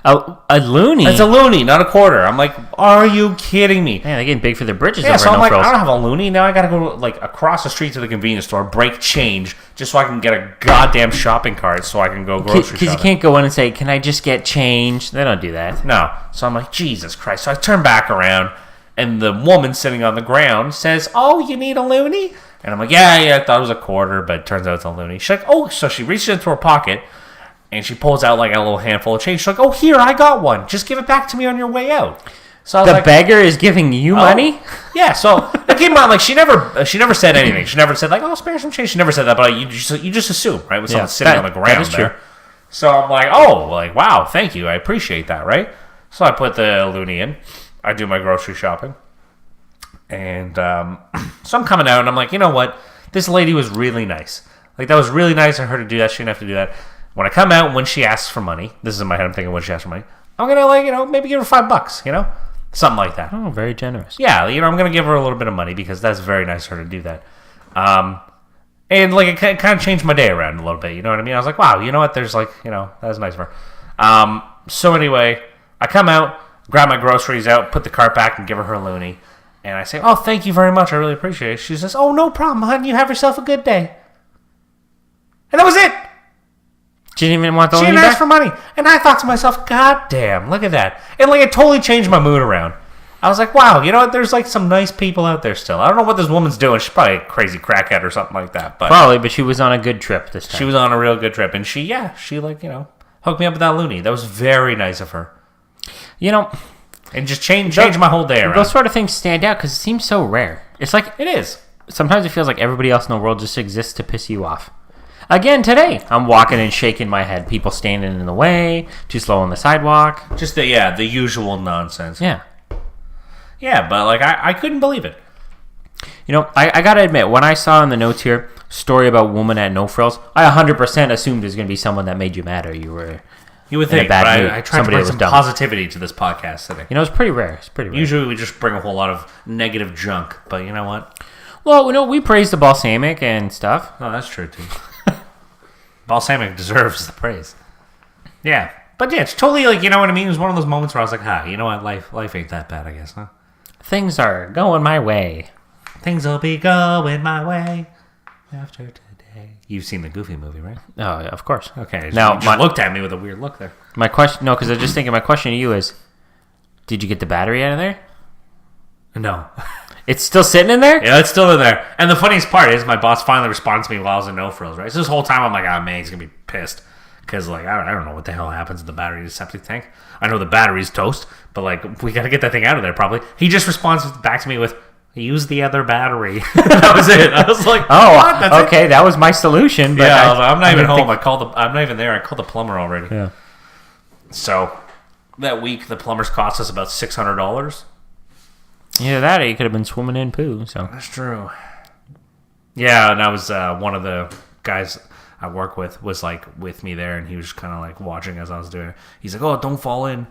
A loonie? It's a loonie, not a quarter. I'm like, are you kidding me? Man, they're getting big for their britches yeah, over so at I'm No like, Frills. I don't have a loonie. Now I got to go across the street to the convenience store, break change, just so I can get a goddamn shopping cart so I can go grocery shopping. Because you can't go in and say, can I just get change? They don't do that. No. So I'm like, Jesus Christ. So I turn back around, and the woman sitting on the ground says, oh, you need a loonie? And I'm like, yeah, I thought it was a quarter, but it turns out it's a loonie. She's like, oh, so she reaches into her pocket, And she pulls out like a little handful of change. She's like, "Oh, here, I got one. Just give it back to me on your way out." So I was The beggar is giving you money? Yeah, so I came on like she never said anything. She never said like, "Oh, spare some change." She never said that, but you just assume, right? With someone sitting on the ground that is there. true. So I'm like, "Oh, like wow, thank you, I appreciate that," right? So I put the loonie in. I do my grocery shopping, and so I'm coming out, and I'm like, you know what? This lady was really nice. Like that was really nice of her to do that. She didn't have to do that. When I come out, when she asks for money, this is in my head. I'm thinking when she asks for money, I'm gonna like maybe give her $5, something like that. Oh, very generous. Yeah, I'm going to give her a little bit of money because that's very nice of her to do that. And, like, it kind of changed my day around a little bit, you know what I mean? I was like, wow, you know what? There's, like, that was nice of her. So, anyway, I come out, grab my groceries out, put the cart back, and give her loonie. And I say, oh, thank you very much. I really appreciate it. She says, oh, no problem, hon. You have yourself a good day. And that was it. She didn't even want the She loonie didn't ask back? for money. And I thought to myself, God damn, look at that. And like it totally changed my mood around. I was like, wow, you know what? There's like some nice people out there still. I don't know what this woman's doing. She's probably a crazy crackhead or something like that. But Probably, but she was on a good trip this time. she was on a real good trip. And she like, hooked me up with that loonie. That was very nice of her. And just changed my whole day around. Those sort of things stand out because it seems so rare. It's like, It is. sometimes it feels like everybody else in the world just exists to piss you off. Again, today, I'm walking and shaking my head. People standing in the way, too slow on the sidewalk. Just the usual nonsense. Yeah. Yeah, but like I couldn't believe it. I gotta admit, when I saw in the notes here, story about woman at No Frills, I 100% assumed it was gonna be someone that made you mad or you were You would in a think, bad but mood. I tried to Somebody bring that some was dumb. positivity to this podcast today. It's pretty rare. It's pretty rare. Usually we just bring a whole lot of negative junk, but you know what? Well, we praise the balsamic and stuff. Oh, that's true too. Balsamic deserves the praise. Yeah. But yeah, it's totally like, you know what I mean? It was one of those moments where I was like, you know what? Life ain't that bad, I guess, huh? Things are going my way. Things will be going my way after today. You've seen the Goofy movie, right? Oh, yeah, of course. Okay. Now, you just looked at me with a weird look there. My question, no, because I was just thinking, my question to you is, did you get the battery out of there? No. It's still sitting in there? Yeah, it's still in there. And the funniest part is my boss finally responded to me while I was in No Frills, right? So this whole time I'm like, oh man, he's going to be pissed. Because, like, I don't know what the hell happens to the battery in the septic tank. I know the battery's toast, but, like, we got to get that thing out of there probably. He just responds back to me with, use the other battery. That was it. I was like, Oh, what? That's okay, that was my solution. But Yeah, I was like, I'm not even didn't home. I'm not even there. I called the plumber already. think- Yeah. So, that week, the plumbers cost us about $600. Either that or you could have been swimming in poo, so. That's true. Yeah, and I was one of the guys I work with was like with me there, and he was just kind of like watching as I was doing it. He's like, "Oh, don't fall in." And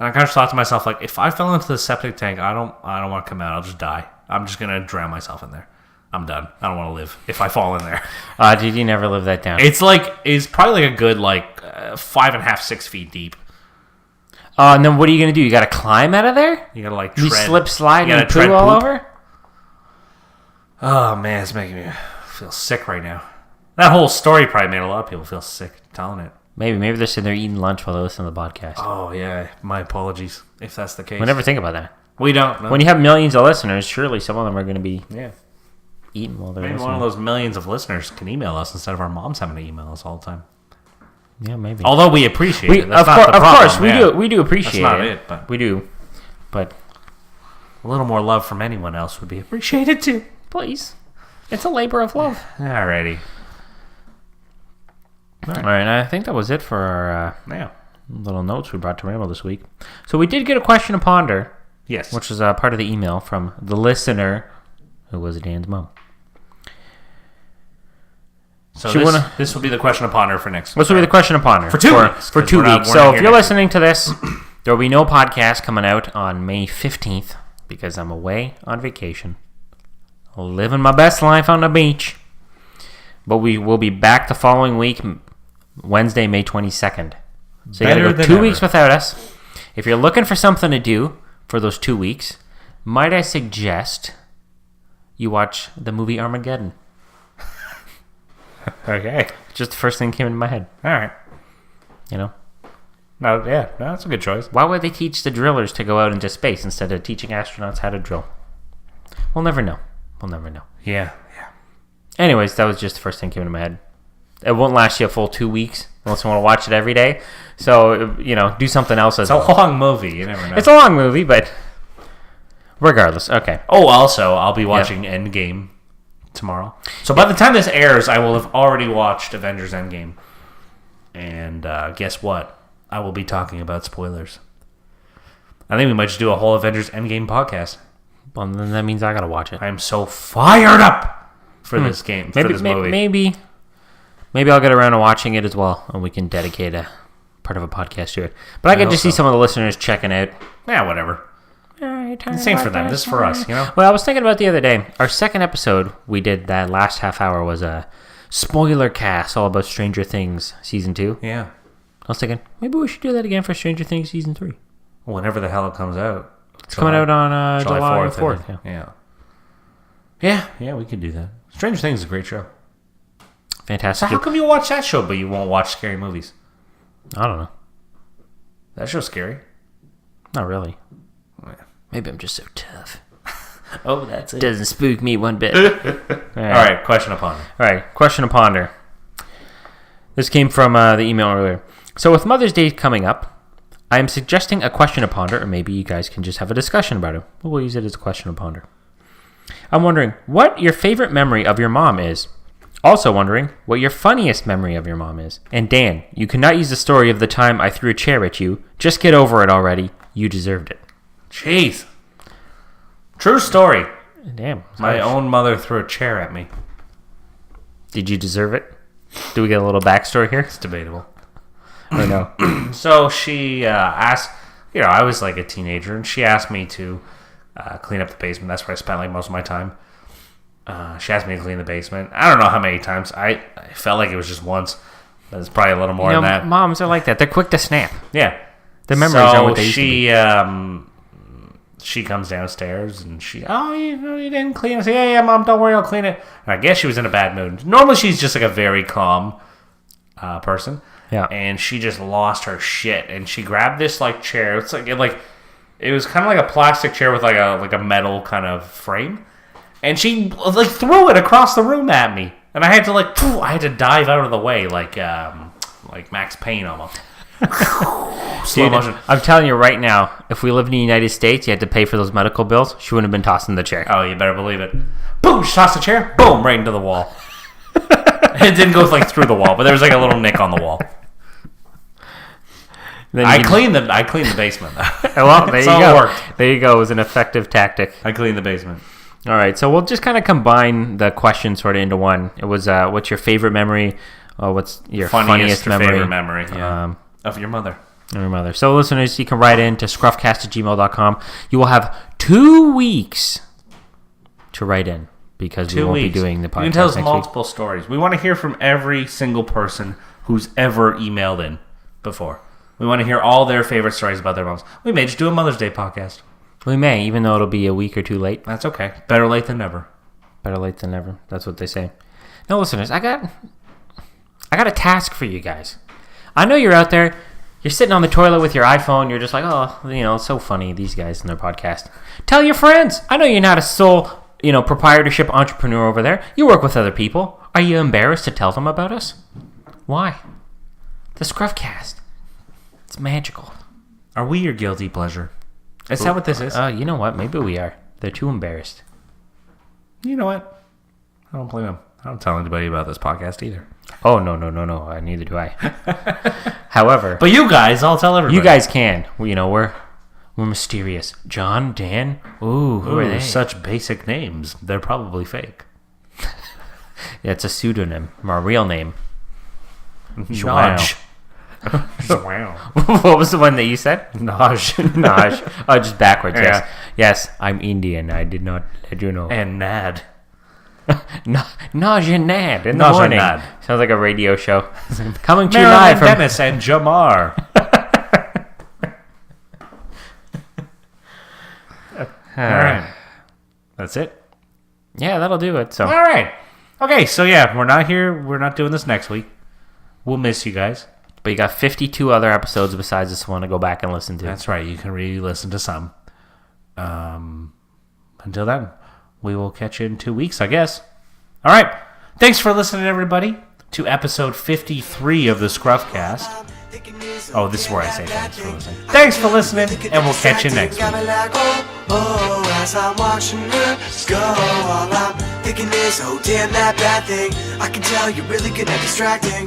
I kind of thought to myself, like, if I fell into the septic tank, I don't want to come out. I'll just die. I'm just gonna drown myself in there. I'm done. I don't want to live if I fall in there. Did you never live that down? It's probably like a good 5.5, 6 feet deep. And then what are you going to do? You got to climb out of there? You gotta like You tread. slip, slide, you and gotta tread poo all poop. over? Oh man, it's making me feel sick right now. That whole story probably made a lot of people feel sick telling it. Maybe they're sitting there eating lunch while they listen to the podcast. Oh yeah, my apologies if that's the case. We never think about that. We don't. No. When you have millions of listeners, surely some of them are going to be Yeah. eating while they're Maybe listening. one of those millions of listeners can email us instead of our moms having to email us all the time. Yeah, maybe. Although we appreciate it. That's Of not the problem. course, we yeah. do. We do appreciate That's not it. it, but- we do. But A little more love from anyone else would be appreciated too. please, it's a labor of love. Alrighty. All right, and I think that was it for our Yeah. little notes we brought to Ramble this week. So we did get a question to ponder, Yes. which was part of the email from the listener, who was Dan's mom. So She wanna- this will be the question to ponder for next. This will be the question to ponder For 2 weeks, For 'cause 2 we're not- weeks. we're So not if here you're next listening to this, there will be no podcast coming out on May 15th because I'm away on vacation, living my best life on the beach. But we will be back the following week, Wednesday, May 22nd. So you got Better to go than 2 ever. weeks without us. If you're looking for something to do for those 2 weeks, might I suggest you watch the movie Armageddon? Okay. Just the first thing that came into my head. All right. You know, No, yeah, no, that's a good choice. why would they teach the drillers to go out into space instead of teaching astronauts how to drill? We'll never know. We'll never know. Yeah, yeah. Anyways, that was just the first thing that came into my head. it won't last you a full 2 weeks unless you want to watch it every day. So, do something else as well. It's a long movie. You never know. It's a long movie, but regardless. Okay. Oh, also, I'll be watching Endgame tomorrow. So by the time this airs, I will have already watched Avengers Endgame. And guess what? I will be talking about spoilers. I think we might just do a whole Avengers Endgame podcast. Well, then that means I gotta watch it. I am so fired up for this game, for this movie. Maybe I'll get around to watching it as well, and we can dedicate a part of a podcast to it. But I can just see some of the listeners checking out. Yeah, whatever. Same for them. This is for us, Well, I was thinking about the other day. Our second episode we did that last half hour was a spoiler cast all about Stranger Things Season 2. Yeah. I was thinking, maybe we should do that again for Stranger Things Season 3. Whenever the hell it comes out. It's coming out on July 4th. Yeah, we can do that. Stranger Things is a great show. Fantastic. So how come you watch that show, but you won't watch scary movies? I don't know. That show's scary. Not really. Yeah. Maybe I'm just so tough. Oh, that's it. Doesn't spook me one bit. All right, question to ponder. All right, question to ponder. This came from the email earlier. So with Mother's Day coming up, I am suggesting a question to ponder, or maybe you guys can just have a discussion about it. We'll use it as a question to ponder. I'm wondering what your favorite memory of your mom is. Also wondering what your funniest memory of your mom is. And Dan, you cannot use the story of the time I threw a chair at you. Just get over it already. You deserved it. Jeez. True story. Damn. My own mother threw a chair at me. Did you deserve it? Do we get a little backstory here? It's debatable. I know. So she asked, I was like a teenager, and she asked me to clean up the basement. That's where I spent like most of my time. She asked me to clean the basement. I don't know how many times. I felt like it was just once. But it's probably a little more than that. Moms are like that. They're quick to snap. Yeah. The memories are what they used to be. She comes downstairs and you didn't clean it. I say, yeah, Mom, don't worry, I'll clean it. And I guess she was in a bad mood. Normally she's just like a very calm person. Yeah. And she just lost her shit. And she grabbed this like chair. It's like it was kind of like a plastic chair with like a metal kind of frame. And she like threw it across the room at me. And I had to dive out of the way like Max Payne almost. Slow motion. I'm telling you right now, if we lived in the United States, you had to pay for those medical bills, she wouldn't have been tossing the chair. Oh, you better believe it. Boom, she tossed the chair, boom, right into the wall. It didn't go like through the wall, but there was like a little nick on the wall. I cleaned the basement though. Well, there you go. It worked. There you go. It was an effective tactic. I cleaned the basement. All right, so we'll just kind of combine the questions sort of into one. It was, what's your favorite memory? What's your funniest memory? Favorite memory, yeah. Of your mother. Your mother. So, listeners, you can write in to scruffcast@gmail.com. You will have 2 weeks to write in because we won't be doing the podcast. You can tell us next multiple stories. We want to hear from every single person who's ever emailed in before. We want to hear all their favorite stories about their moms. We may just do a Mother's Day podcast. We may, even though it'll be a week or two late. That's okay. Better late than never. Better late than never. That's what they say. Now, listeners, I got a task for you guys. I know you're out there. You're sitting on the toilet with your iPhone. You're just like, oh, it's so funny, these guys and their podcast. Tell your friends. I know you're not a sole, proprietorship entrepreneur over there. You work with other people. Are you embarrassed to tell them about us? Why? The ScruffCast. It's magical. Are we your guilty pleasure? Is that what this is? You know what? Maybe we are. They're too embarrassed. You know what? I don't blame them. I don't tell anybody about this podcast either. Oh, no. Neither do I. However... But you guys, I'll tell everybody. You guys can. We're mysterious. Jon, Dan. Who are they? Such basic names. They're probably fake. Yeah, it's a pseudonym. My real name. Naj. What was the one that you said? Naj. Naj. Oh, just backwards, yes. Yeah. Yes, I'm Indian. I did not let you know. And Nad. Naj and Nad in the Naj and morning. Nad. Sounds like a radio show. Coming to you Marilyn live from... Dennis and Jamar. All right. That's it? Yeah, that'll do it. So. All right. Okay, so yeah, we're not here. We're not doing this next week. We'll miss you guys. But you got 52 other episodes besides this one to go back and listen to. That's right. You can re-listen to some. Until then, we will catch you in 2 weeks, I guess. All right. Thanks for listening, everybody, to episode 53 of the ScruffCast. Oh, this is where I say thanks for listening. Thanks for listening, and we'll catch you next week. As I'm watching her go, all I'm thinking is, oh damn that bad thing. I can tell you're really good at distracting.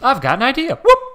I've got an idea. Whoop!